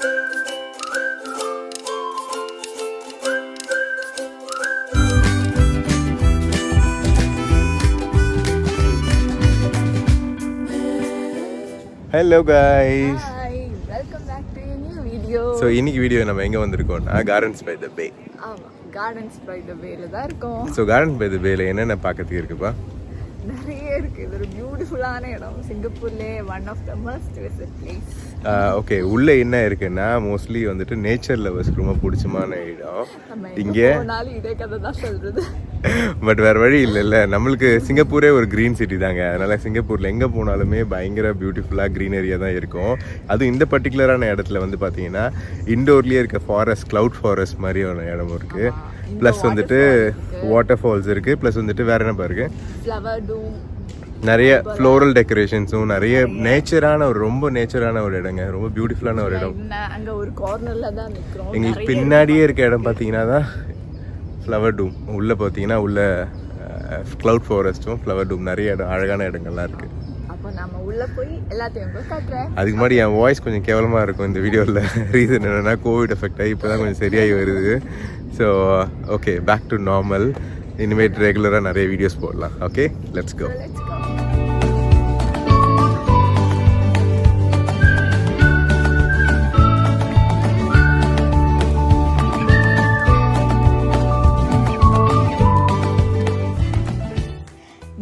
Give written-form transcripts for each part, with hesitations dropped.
Hello guys. Hi, welcome back to a new video. So இன்னைக்கு video நம்ம எங்க வந்திருக்கோம்னா Gardens by the Bay. ஆமா, Gardens by the Bayல தான் இருக்கோம். So Gardens by the Bayல என்னென்ன பார்க்கிறதுக்கு இருக்குப்பா? நிறைய இருக்கு. இது ஒரு பியூட்டிஃபுல்லான இடம். சிங்கப்பூர்லே one of the must visit place. Okay, உள்ள என்ன இருக்குன்னா மோஸ்ட்லி வந்துட்டு நேச்சர் லவர்ஸ்க்கு ரொம்ப பிடிச்சமான இடம். இங்கே போனாலும் இதே கதை தான் சொல்றது. பட் வேறு வழி இல்லைல்ல, நம்மளுக்கு சிங்கப்பூரே ஒரு க்ரீன் சிட்டி தாங்க. அதனால் சிங்கப்பூரில் எங்கே போனாலுமே பயங்கர பியூட்டிஃபுல்லாக க்ரீனரியாக தான் இருக்கும். அதுவும் இந்த பர்டிகுலரான இடத்துல வந்து பார்த்தீங்கன்னா இண்டோர்லேயே இருக்க ஃபாரஸ்ட், க்ளவுட் ஃபாரஸ்ட் மாதிரி ஒரு இடமும் இருக்குது. ப்ளஸ் வந்துட்டு வாட்டர் ஃபால்ஸ் இருக்குது. ப்ளஸ் வந்துட்டு வேறு என்ன பாருக்கு, ஃப்ளவர் டூம், நிறைய ஃப்ளோரல் டெக்கரேஷன்ஸும், நிறைய நேச்சரான ஒரு ரொம்ப நேச்சரான ஒரு இடங்க, ரொம்ப பியூட்டிஃபுல்லான ஒரு இடம். அங்கே ஒரு கார்னரில் தான் நிற்கிறோம். எங்களுக்கு பின்னாடியே இருக்க இடம் பார்த்தீங்கன்னா தான் ஃப்ளவர் டூம். உள்ளே பார்த்தீங்கன்னா உள்ள க்ளவுட் ஃபாரஸ்ட்டும் ஃப்ளவர் டூம், நிறைய இடம், அழகான இடங்கள்லாம் இருக்குது. அப்போ நம்ம உள்ளே போய் எல்லாத்தையும் காட்டுறேன். அதுக்கு முன்னாடி என் வாய்ஸ் கொஞ்சம் கேவலமாக இருக்கும் இந்த வீடியோவில். ரீசன் என்னென்னா கோவிட் எஃபெக்ட் ஆகி இப்போ தான் கொஞ்சம் சரியாகி வருது. So okay, back to normal. இனிமேட் ரெகுலராக நிறைய வீடியோஸ் போடலாம். Okay, let's go.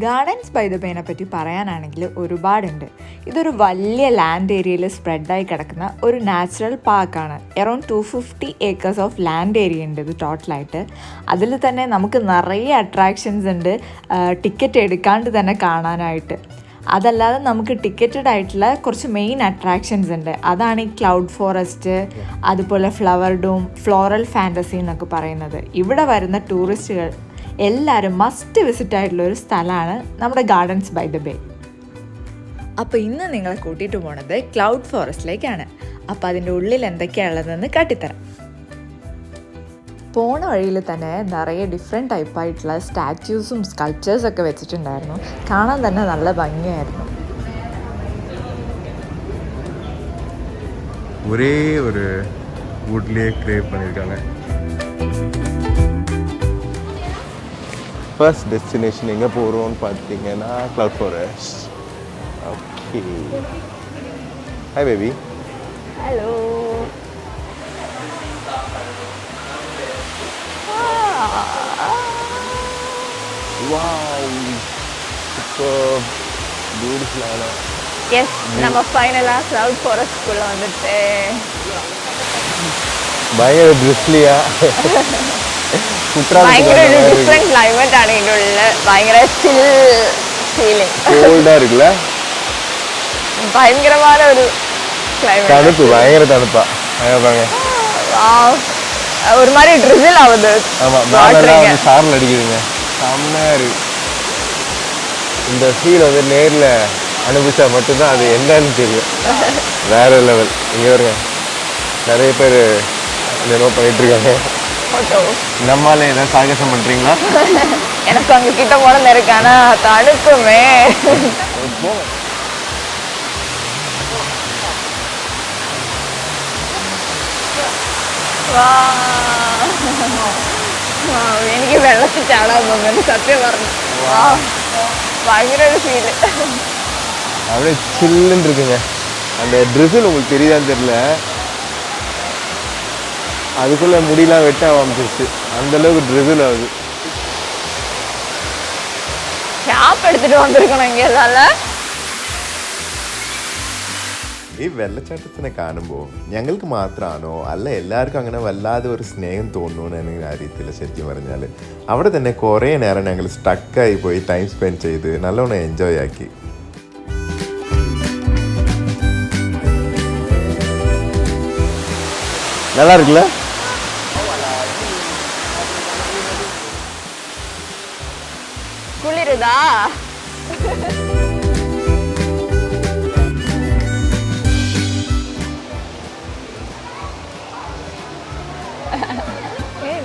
Gardens by the ബേനെ പറ്റി പറയാനാണെങ്കിൽ ഒരുപാടുണ്ട്. ഇതൊരു വലിയ ലാൻഡ് ഏരിയയിൽ സ്പ്രെഡായി കിടക്കുന്ന ഒരു നാച്ചുറൽ പാർക്കാണ്. Around 250 acres of land area ഉണ്ട് ഇത് ടോട്ടലായിട്ട്. അതിൽ തന്നെ നമുക്ക് നിറയെ അട്രാക്ഷൻസ് ഉണ്ട്, ടിക്കറ്റ് എടുക്കാണ്ട് തന്നെ കാണാനായിട്ട്. അതല്ലാതെ നമുക്ക് ടിക്കറ്റഡ് ആയിട്ടുള്ള കുറച്ച് മെയിൻ അട്രാക്ഷൻസ് ഉണ്ട്. അതാണ് ഈ ക്ലൗഡ് ഫോറസ്റ്റ്, അതുപോലെ ഫ്ലവർ ഡൂം, ഫ്ലോറൽ ഫാൻറ്റസി എന്നൊക്കെ പറയുന്നത്. ഇവിടെ വരുന്ന ടൂറിസ്റ്റുകൾ എല്ലാവരും മസ്റ്റ് വിസിറ്റ് ആയിട്ടുള്ളൊരു സ്ഥലമാണ് നമ്മുടെ ഗാർഡൻസ് ബൈ ദ ബേ. അപ്പോൾ ഇന്ന് നിങ്ങളെ കൂട്ടിയിട്ട് പോണത് ക്ലൗഡ് ഫോറസ്റ്റിലേക്കാണ്. അപ്പോൾ അതിൻ്റെ ഉള്ളിൽ എന്തൊക്കെയാണുള്ളതെന്ന് കാട്ടിത്തരാം. പോണ വഴിയിൽ തന്നെ നിറയെ ഡിഫറെൻറ്റ് ടൈപ്പായിട്ടുള്ള സ്റ്റാച്യൂസും സ്കൾപ്ചേഴ്സൊക്കെ വെച്ചിട്ടുണ്ടായിരുന്നു. കാണാൻ തന്നെ നല്ല ഭംഗിയായിരുന്നു. ஒரே ஒரு வுட்லேயே கிரியேட் பண்ணியிருக்காங்க. ஃபர்ஸ்ட் டெஸ்டினேஷன் எங்கே போகிறோம்னு பார்த்தீங்கன்னா cloud forest. Okay, hi baby. Hello. Wow, super பியூட்டிஃபுல்லான. எஸ், நம்ம ஃபைனலாக க்ளவுட் ஃபாரஸ்ட்குள்ளே வந்துட்டு பயங்கர ட்ரிஸ்லியா ഭയങ്കര ഒരു ഡിഫറെന്റ് ക്ലൈമറ്റ് ആണ് ഇതിൻ്റെ ഉള്ളിൽ. ഭയങ്കര ചിൽ ഫീലിംഗ്. കോൾഡാ இருக்குல்ல, ഭയങ്കരമായ ഒരു ക്ലൈമറ്റ്. തണുപ്പ്, ഭയങ്കര തണുപ്പാ. பாருங்க, ஒரு மாதிரி ட்ரிசில் ஆகுது. ஆமா, மேலலாம் வந்து சாரல் அடிக்குதுங்க, செம்மையா இருக்கு. இந்த ஃபீல் வந்து நேர்ல அனுபவிச்சா மட்டும்தான் அது என்னன்னு தெரியும். வேற லெவல். இங்க வருங்க, நிறைய பேர் என்னென்னோ பண்ணிட்டு இருக்காங்க. நம்மால ஏதாவது சாகசம் பண்றீங்களா? எனக்கு அங்க கிட்ட போன இருக்கு, ஆனா தடுக்குமே. എനിക്ക് വെള്ളത്തിൽ ചാടാൻ തോന്നുന്നു, സത്യം പറഞ്ഞു. ഭയങ്കര ഒരു ഫീല്. அப்படியே சில்லுன்னு இருக்குங்க. அந்த ட்ரிசில் உங்களுக்கு தெரியுதான்னு தெரியல, அதுக்குள்ள முடியெல்லாம் வெட்ட ஆரம்பிச்சிருச்சு, அந்த அளவுக்கு ட்ரிசில் ஆகுது. ஷாப் எடுத்துட்டு வந்திருக்கணும் இங்கே எல்லாம். ഈ വെള്ളച്ചാട്ടത്തിനെ കാണുമ്പോൾ ഞങ്ങൾക്ക് മാത്രമാണോ അല്ല എല്ലാവർക്കും അങ്ങനെ വല്ലാതെ ഒരു സ്നേഹം തോന്നുന്നു എനിക്ക് അറിയത്തില്ല. ശരിക്കും പറഞ്ഞാൽ അവിടെ തന്നെ കുറേ നേരം ഞങ്ങൾ സ്റ്റക്കായി പോയി ടൈം സ്പെൻഡ് ചെയ്ത് നല്ലോണം എൻജോയ് ആക്കി. நல்லா இருக்குல்ல? குளிருதா?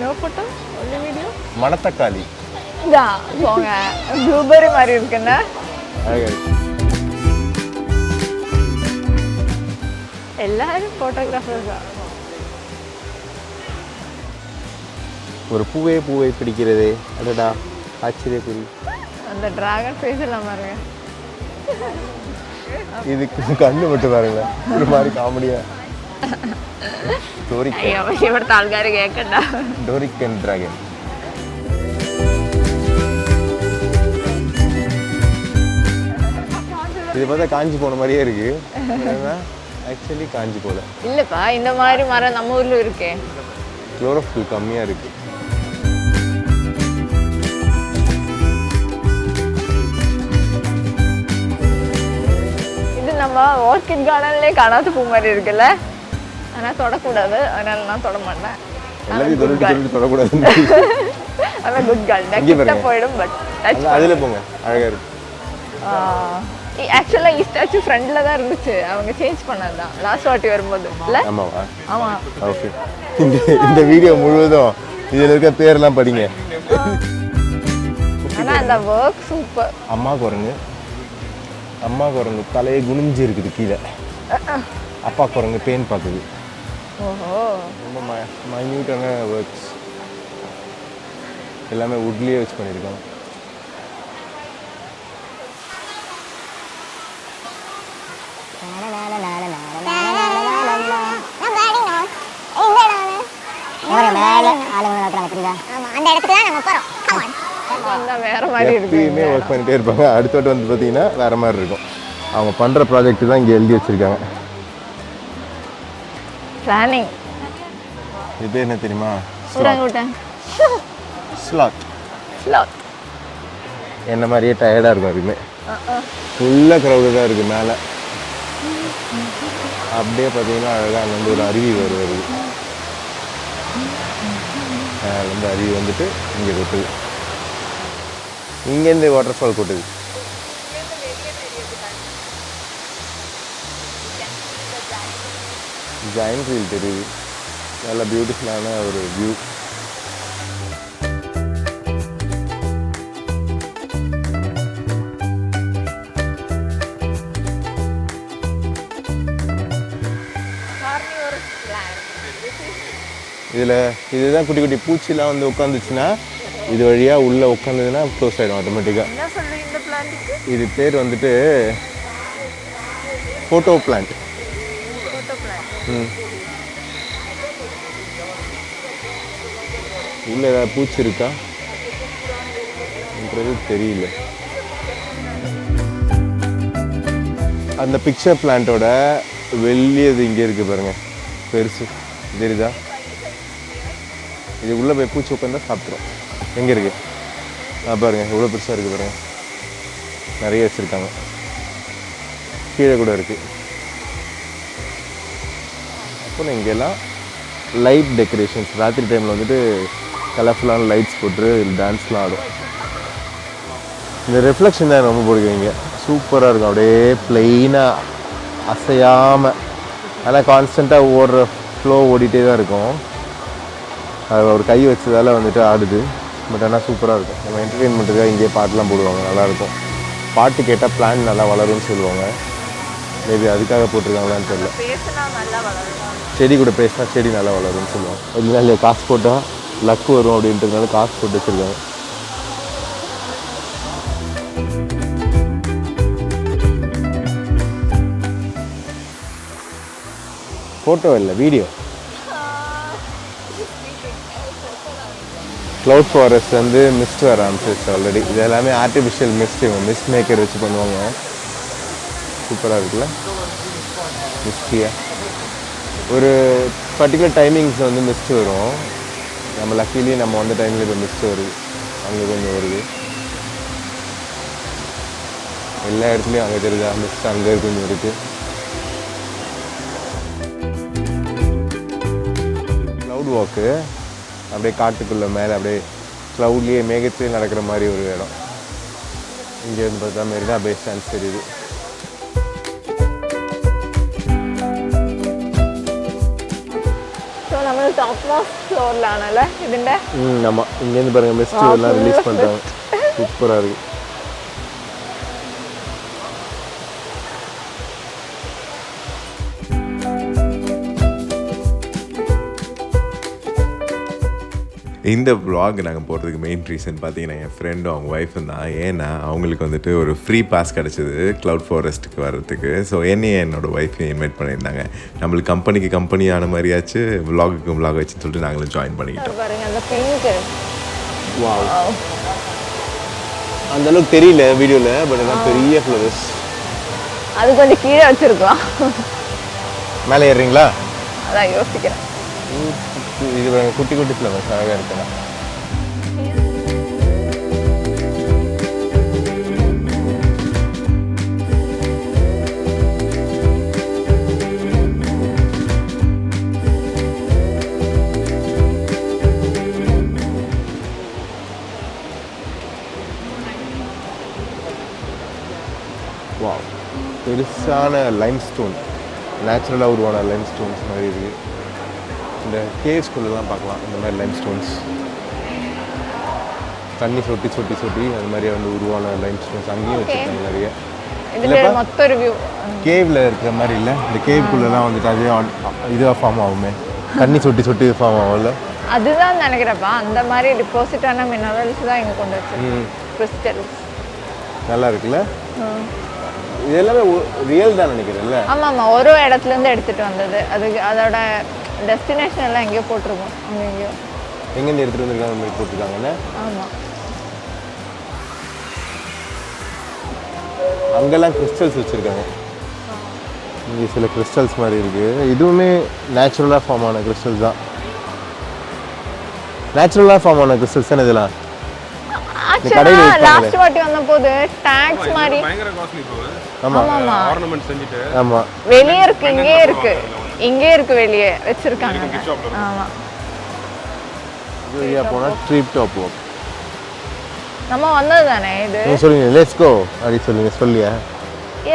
No photo, only video. மணத்தக்காளி இதா போங்க, ப்ளூபெர்ரி மாதிரி இருக்குன்னா. எல்லாரும் ஃபோட்டோகிராஃபர் தான். ஒரு பூவை பிடிக்கிறதே அடடா ஆச்சரியக்குறி. அந்த டிராகன் ஃபேஸ் எல்லாம் பாருங்க. இதுக்கு കണ്ണു மட்டும் பாருங்க ஒரு மாதிரி காமெடியா. ഇവിടുത്തെ ആൾക്കാർ കേൾക്കണ്ട. ഡോറിക്കൻ ഡ്രാഗൻ. இது பார்த்தா காஞ்சி போன மாதிரியே இருக்கு. ஆக்சுவலி காஞ்சி போல இல்லப்பா, இந்த மாதிரி மரம் நம்ம ஊர்ல இருக்கே. குளோரோஃபில் கம்மியா இருக்கு. இது நம்ம ஆர்கிட் கார்டன்லயே காணாத பூ மாதிரி இருக்குல்ல. ஆனா தொடக்கூடாது, அதனால நான் தொட மாட்டேன். எல்லாத்தையும் தொடக்கூடாது. அதான் குட் கார்டன். கிட்ட போயிடும், பட் அதுல போங்க, அழகா இருக்கு. ஆக்சுவலா ഈ ஸ்டாச்சு ஃப்ரண்ட்ல தான் இருந்துச்சு, அவங்க சேஞ்ச் பண்ணதுதான் லாஸ்ட் வாட்டி வரும்போது இல்ல. ஆமாவா? ஆமா. ஓகே. இந்த வீடியோ முழுவதும் இதுல இருக்க பேர்லாம் படிங்க. ஆனா அந்த வர்க் சூப்பர். அம்மா குரங்கு தலையை குனிஞ்சு இருக்குது கீழே. அப்பா குரங்கு பேன் பார்க்குது. ஓஹோ, ரொம்ப மைன்யூட்டான ஒர்க்ஸ் எல்லாமே வுட்லேயே வச்சு பண்ணியிருக்காங்க. எப்பயுமே ஒர்க் பண்ணிட்டே இருப்பாங்க. அடுத்தோட்டு வந்து பார்த்தீங்கன்னா வேற மாதிரி இருக்கும். அவங்க பண்ணுற ப்ராஜெக்ட் தான் இங்கே எழுதி வச்சிருக்காங்க. பிளானிங். இது பேர் என்ன தெரியுமா? ஸ்லாத். என்ன மாதிரியே டயர்டாக இருக்கும். அதுவுமே ஃபுல்லாக க்ரௌடாக இருக்குது மேலே. அப்படியே பார்த்தீங்கன்னா அழகாக அங்கே வந்து ஒரு அருவி வருது. வந்து அருவி வந்துட்டு இங்கே கொட்டுது. இங்கேருந்து வாட்டர் ஃபால் கொட்டுது. ஜாயின்ட் வீல் தெரியுது. நல்ல பியூட்டிஃபுல்லான ஒரு வியூ. இதில் இதுதான் குட்டி குட்டி பூச்சிலாம் வந்து உட்காந்துச்சுன்னா இது வழியாக உள்ளே உட்காந்துதுன்னா க்ளோஸ் ஆகிடும் ஆட்டோமேட்டிக்காக. இது பேர் வந்துட்டு ஃபோட்டோ பிளான்ட். உள்ள ஏதாவது பூச்சி இருக்கான்றது தெரியல. அந்த பிக்சர் பிளான்ட்டோட வெளியது இங்கே இருக்குது பாருங்கள், பெருசு தெரியுதா? இது உள்ளே போய் பூச்சி உட்காந்தா சாப்பிட்றோம். எங்கே இருக்குது பாருங்கள், எவ்வளோ பெருசாக இருக்குது பாருங்கள். நிறைய வச்சுருக்காங்க. கீழே கூட இருக்குது. அப்புறம் இங்கெல்லாம் லைட் டெக்கரேஷன்ஸ். ராத்திரி டைமில் வந்துட்டு கலர்ஃபுல்லான லைட்ஸ் போட்டு டான்ஸ்லாம் ஆடும். இந்த ரெஃப்ளெக்ஷன் தான் ரொம்ப பிடிக்கும். இங்கே சூப்பராக இருக்கும். அப்படியே பிளெயினாக அசையாமல், ஆனால் கான்ஸ்டண்ட்டாக ஓடுற ஃப்ளோ ஓடிட்டே தான் இருக்கும். அது ஒரு கை வச்சதால் வந்துட்டு ஆடுது. பட் ஆனால் சூப்பராக இருக்கும். நம்ம என்டர்டெயின்மெண்ட்டுக்காக இங்கேயே பாட்டெலாம் போடுவாங்க, நல்லாயிருக்கும். பாட்டு கேட்டால் பிளான் நல்லா வளரும்னு சொல்லுவாங்க. மேபி அதுக்காக போட்டிருக்காங்களான்னு தெரியல. செடி கூட பேசினா செடி நல்லா வளரும்னு சொல்லுவாங்க. இல்லைனா இல்லையா, காசு போட்டால் லக்கு வரும் அப்படின்றதுனால காசு போட்டு வச்சுருக்காங்க. ஃபோட்டோ இல்லை, வீடியோ. க்ளவுட் ஃபாரஸ்ட் வந்து மிஸ்ட் வர ஆரம்பிச்சிருச்சு ஆல்ரெடி. இது எல்லாமே ஆர்டிஃபிஷியல் மிஸ்ட். இவங்க மிஸ்ட் மேக்கர் வச்சு பண்ணுவாங்க. சூப்பராக இருக்குல்ல மிஸ்டியாக. ஒரு பர்டிகுலர் டைமிங்ஸில் வந்து மிஸ்ட் வரும். நம்ம லக்கிலி நம்ம வந்த டைமில் இப்போ மிஸ்ட் வருது. அங்கே கொஞ்சம் வருது. எல்லா இடத்துலையும் அங்கே தெரியுதா மிஸ்ட், அங்கே கொஞ்சம் இருக்குது. க்ளவுட் வாக்கு அப்படியே காட்டுக்குள்ளே மேலே அப்படியே க்ளவுட்லேயே மேகத்திலே நடக்கிற மாதிரி ஒரு இடம். இங்கேருந்து பார்த்தா மெரினா பே சான்ஸ் தெரியுது. ஆமாம், இங்கேருந்து பாருங்கள் மிஸ்ட் எல்லாம் ரிலீஸ் பண்ணுறாங்க. சூப்பராக இருக்குது. இந்த vlog நாங்கள் போகிறதுக்கு மெயின் ரீசன் பார்த்தீங்கன்னா என் ஃப்ரெண்டும் அவங்க ஒய்ஃபும் தான். ஏன்னா அவங்களுக்கு வந்துட்டு ஒரு ஃப்ரீ பாஸ் கிடச்சிது க்ளவுட் ஃபாரஸ்ட்டுக்கு வர்றதுக்கு. ஸோ என்னையும் என்னோடய ஒய்ஃபையும் இன்வைட் பண்ணியிருந்தாங்க. நம்மளுக்கு கம்பெனிக்கு ஆன மாதிரியாச்சு vlogக்கு vlog வச்சுன்னு சொல்லிட்டு நாங்களும் ஜாயின் பண்ணிக்கிட்டோம். அந்த அளவுக்கு தெரியல வீடியோவில், பட் ஆனால் பெரிய ஃப்ளவர்ஸ். அது கொஞ்சம் கீழே வச்சுருக்கலாம். மேலே ஏறுறீங்களா? அதான் யோசிக்கிறேன். இது குட்டி குட்டி ஃப்ளவர்ஸ் அழகாக இருக்குண்ணா. வா, பெருசான லைம் ஸ்டோன், நேச்சுரலாக உருவான லைம் ஸ்டோன்ஸ் மாதிரி இருக்குது. இந்த கேவ்ஸ்குள்ளெலாம் பார்க்கலாம் இந்த மாதிரி லைம் ஸ்டோன்ஸ். தண்ணி சொட்டி சொட்டி சொட்டி அது மாதிரி வந்து உருவான லைம் ஸ்டோன்ஸ் அங்கேயும் வச்சுருக்காங்க நிறைய. கேவில் இருக்கிற மாதிரி இல்லை, இந்த கேவ்க்குள்ளெலாம் வந்துட்டு அதே இதுவாக ஃபார்ம் ஆகுமே, தண்ணி சொட்டி சொட்டி ஃபார்ம் ஆகும்ல, அதுதான் நினைக்கிறப்பா. அந்த மாதிரி டிபாசிட்டான மினரல்ஸ் தான் இங்கே கொண்டு வச்சு கிறிஸ்டல்ஸ். நல்லா இருக்குல்ல? இது எல்லாமே ரியல் தான் நினைக்கிறேன்ல? ஆமாம் ஆமாம், ஒரு இடத்துலேருந்து எடுத்துகிட்டு வந்தது. அதுக்கு அதோட டெஸ்டினேஷன் எல்லாம் எங்கேயோ போட்டிருக்கோம். அங்கே எங்கேயோ எங்கேருந்து எடுத்துகிட்டு வந்துருக்காங்க மாதிரி போட்டிருக்காங்கன்னு. ஆமாம், அங்கெல்லாம் கிறிஸ்டல்ஸ் வச்சுருக்காங்க. இங்கே சில கிறிஸ்டல்ஸ் மாதிரி இருக்குது. இதுவுமே நேச்சுரலாக ஃபார்ம் ஆன கிறிஸ்டல்ஸ் தான். நேச்சுரலாக ஃபார்ம் ஆன கிறிஸ்டல்ஸ் தான் இதெல்லாம். லாஸ்ட் வாட்டி வந்த போது டாக்ஸ் மாதிரி ஆமாம் வெளியே இருக்கு, இங்கே இருக்கு வெளியே வச்சிருக்காங்க. ஆமா, வெளியே போனால் ட்ரீப் டாப் வாக் நம்ம வந்தது தானே இது. சொல்லுங்க லெட்ஸ் கோ அப்படி சொல்லுங்க. சொல்லியா?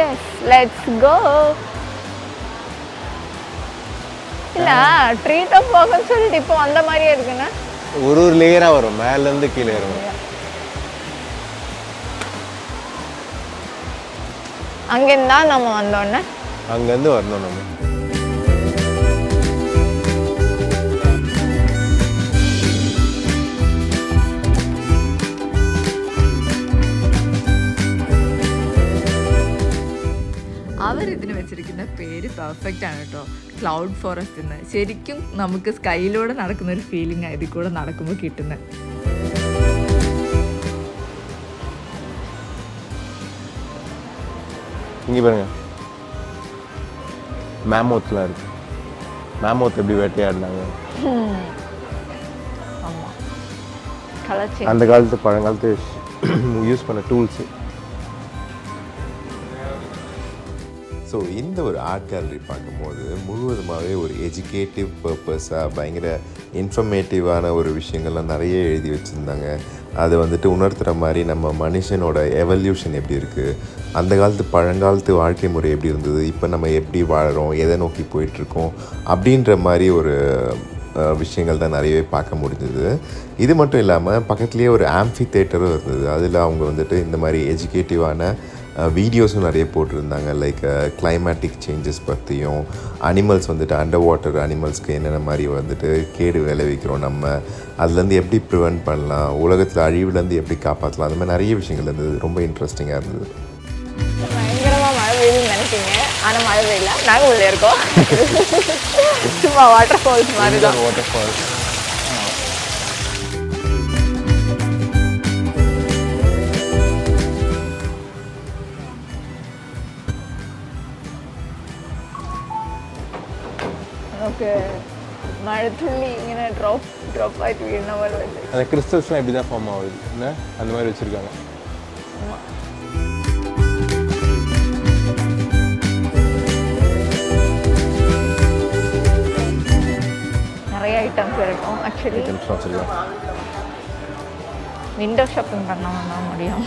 Yes, let's go. இல்ல ட்ரீ டாப் வாக்னு சொல்லிட்டு இப்போ வந்த மாதிரியே இருக்குன்னா ஒரு லேயராக வரும், மேலேருந்து கீழே இறங்கும். அங்கேருந்து தான் நம்ம வந்தோன்னே அங்கேருந்து வரணும் நம்ம. അവർ ഇതിന് വെച്ചിരിക്കുന്ന പേര് പെർഫെക്റ്റ് ആണ് കേട്ടോ, ക്ലൗഡ് ഫോറസ്റ്റ് എന്ന്. ശരിക്കും നമുക്ക് സ്കൈയിലൂടെ നടക്കുന്ന ഒരു ഫീലിംഗ് ആണ് ഇതിൽ കൂടെ നടക്കുമ്പോൾ കിട്ടുന്നത്. இங்கே பாருங்க, மேமோத்லாம் இருக்கு. மேமோத் எப்படி வேட்டையாடினாங்க அந்த காலத்து பழங்காலத்து யூஸ் பண்ண டூல்ஸு. ஸோ இந்த ஒரு ஆர்ட் கேலரி பார்க்கும்போது முழுவதுமாகவே ஒரு எஜுகேட்டிவ் பர்பஸாக பயங்கர இன்ஃபர்மேட்டிவான ஒரு விஷயங்கள்லாம் நிறைய எழுதி வச்சுருந்தாங்க. அதை வந்துட்டு உணர்த்துகிற மாதிரி நம்ம மனுஷனோட எவல்யூஷன் எப்படி இருக்குது, அந்த காலத்து பழங்காலத்து வாழ்க்கை முறை எப்படி இருந்தது, இப்போ நம்ம எப்படி வாழறோம், எதை நோக்கி போயிட்டுருக்கோம் அப்படின்ற மாதிரி ஒரு விஷயங்கள் தான் நிறையவே பார்க்க முடிஞ்சது. இது மட்டும் இல்லாமல் பக்கத்துலேயே ஒரு ஆம்பி தியேட்டரும் இருந்தது. அதில் அவங்க வந்துட்டு இந்த மாதிரி எஜுகேட்டிவான வீடியோஸும் நிறைய போட்டிருந்தாங்க. லைக் கிளைமேட்டிக் சேஞ்சஸ் பற்றியும், அனிமல்ஸ் வந்துட்டு அண்டர் வாட்டர் அனிமல்ஸ்க்கு என்னென்ன மாதிரி வந்துட்டு கேடு விளைவிக்கிறோம், நம்ம அதுலேருந்து எப்படி ப்ரிவெண்ட் பண்ணலாம், உலகத்தில் அழிவுலேருந்து எப்படி காப்பாற்றலாம், அந்த மாதிரி நிறைய விஷயங்கள் இருந்தது. ரொம்ப இன்ட்ரெஸ்டிங்காக இருந்தது. பயங்கரமாக மழை பெய்யுதுன்னு நினைக்கிங்க, ஆனால் மழை பெய்யல, நாங்கள் உள்ளே இருக்கோம். சும்மா வாட்டர் ஃபால்ஸ் மாதிரி தான். வாட்டர் ஃபால்ஸ் നമുക്ക് മഴത്തുള്ളി ഇങ്ങനെ ഡ്രോപ്പ് ആയിട്ട് വീഴുന്ന പോലെ വെച്ച് அந்த கிறிஸ்டல்ஸ்லாம் எப்படி தான் ஃபார்ம் ஆகுது என்ன அந்த மாதிரி வச்சுருக்காங்க. நிறைய ஐட்டம்ஸ் இருக்கும். ஆக்சுவலி ஐட்டம்ஸ் வச்சுருக்காங்க. விண்டோ ஷாப்பிங் பண்ணோம்னா முடியும்.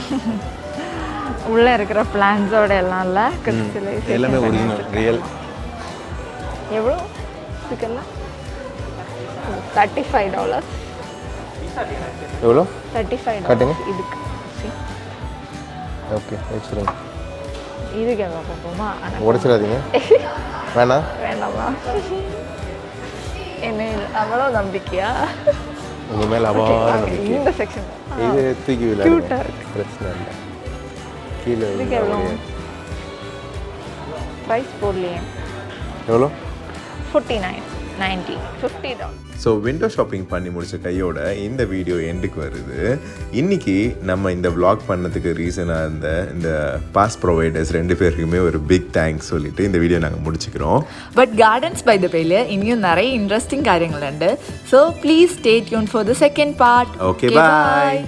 உள்ளே இருக்கிற பிளான்ஸோட எல்லாம் இல்லை, கிறிஸ்டலைசேஷன் எல்லாமே ஒரிஜினல் ரியல். எவ்வளோ இதுக்கெல்லாம்? $35. எவ்வளோ? $35 இதுக்கு. ஓகே வச்சுருங்க. இதுக்கு எவ்வளோ பார்ப்போமா? உடச்சிடாதீங்க. வேணாம் வேண்டாமா? என்ன அவ்வளோ நம்பிக்கையா? உங்கள் மேலே அபாரம் நம்பிக்கை. இந்த செக்ஷன் இது தூக்கி விளையாடுங்க, பிரச்சனை இல்லை. கீழே இதுக்கு எவ்வளோ ப்ரைஸ் போடலையே? எவ்வளோ? 49.90 $50. ஸோ விண்டோ ஷாப்பிங் பண்ணி முடிச்ச கையோட இந்த வீடியோ எண்டுக்கு வருது. இன்னைக்கு நம்ம இந்த vlog பண்ணதுக்கு ரீசனாக இருந்த இந்த பாஸ் ப்ரொவைடர்ஸ் 2 பேருக்குமே ஒரு பிக் தேங்க்ஸ் சொல்லிட்டு இந்த வீடியோ நாங்கள் முடிச்சுக்கிறோம். பட் கார்டன்ஸ் பை த பேல இனியும் நிறைய இன்ட்ரெஸ்டிங் കാര്യങ്ങളുണ്ട്. So please stay tune for the second part. Okay bye.